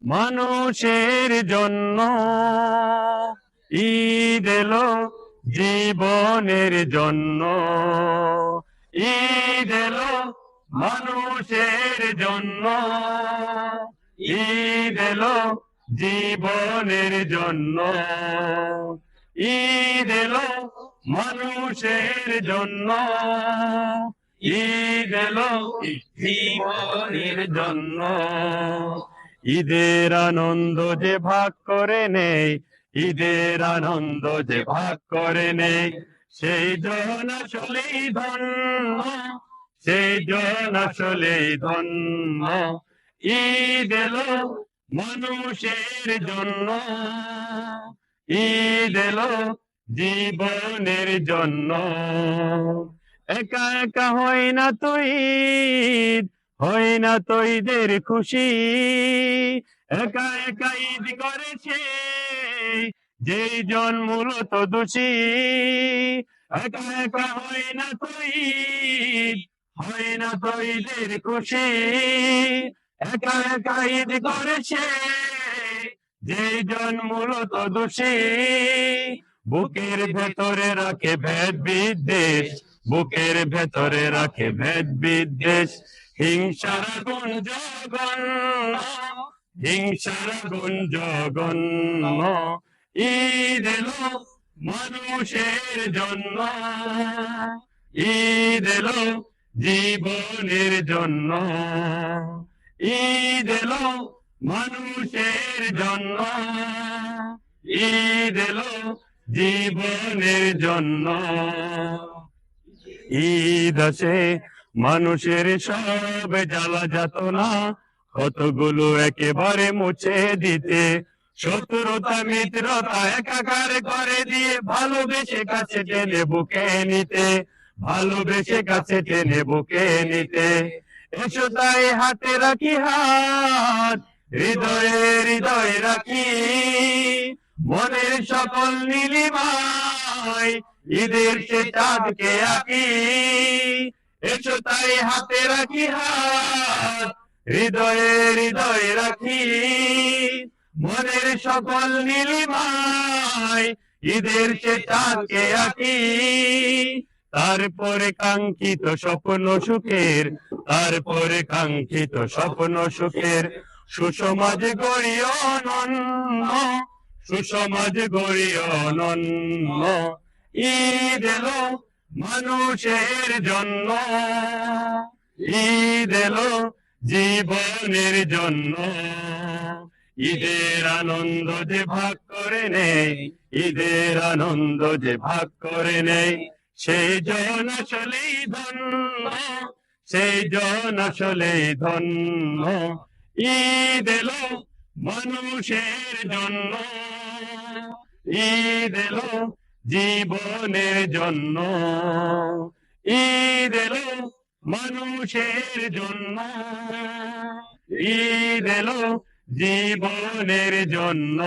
মানুষের জন্য। ঈদ এলো জীবনের জন্য। ঈদ এলো মানুষের জন্য। ঈদ এলো জীবনের জন্য। ঈদ এলো মানুষের জন্য। ঈদ এলো জীবনের জন্য। ঈদের আনন্দ যে ভাগ করে নেই, ঈদের আনন্দ যে ভাগ করে নেই, সেই জন আসলেই ধন্য, সেই জন আসলেই ধন্য। ঈদ এলো মানুষের জন্য। ঈদ এলো জীবনের জন্য। একা একা হয় না তো ঈদ, হয় না তো ঈদের খুশি। একা একা ঈদ করেছে যেই জন মূলত দোষী। একা একা হয় না তো ঈদ, হয় না তো ঈদের খুশি। একা একা ঈদ করেছে যেই জন মূলত দোষী। বুকের ভেতরে রাখে ভেদ বিদ্বেষ, বুকের ভেতরে রাখে ভেদ বিদ্বেষ। হিংসার আগুন জঘন্য, হিংসার আগুন জঘন্য। ঈদ এলো মানুষের জন্য। ঈদ এলো জীবনের জন্য। ঈদ এলো মানুষের জন্য। ঈদ এলো জীবনের জন্য। ঈদ আসে মানুষের সব জ্বালা যাতনা, কতগুলো একেবারে মুছে দিতে। শত্রুতা মিত্রতা একাকার করে দিয়ে ভালোবেসে কাছে টেনে বুকে নিতে, ভালোবেসে কাছে টেনে বুকে নিতে। এসো তাই হাতে রাখি হাত, হৃদয়ে হৃদয় রাখি, মনের সকল নীলিমায় ঈদের সে চাঁদকে আঁকি। এসো তাই হাতে রাখি হাত, হৃদয়ে হৃদয় রাখি, মনের সকল নীলিমায় ঈদের সে চাঁদকে আঁকি। তারপরে কাঙ্ক্ষিত স্বপ্ন সুখের, তারপরে কাঙ্ক্ষিত স্বপ্ন সুখের, সুসমাজ গড়ি অনন্য, সুসমাজ গড়ি অনন্য। ঈদ এলো মানুষের জন্য। ঈদ এলো জীবনের জন্য। ঈদের আনন্দ যে ভাগ করে নেই, ঈদের আনন্দ যে ভাগ করে নেই, সেই জন আসলেই ধন্য, সেই জন আসলেই ধন্য। ঈদ এলো মানুষের জন্য। ঈদ এলো জীবনের জন্য। ঈদ এলো মানুষের জন্য। ঈদ এলো জীবনের জন্য।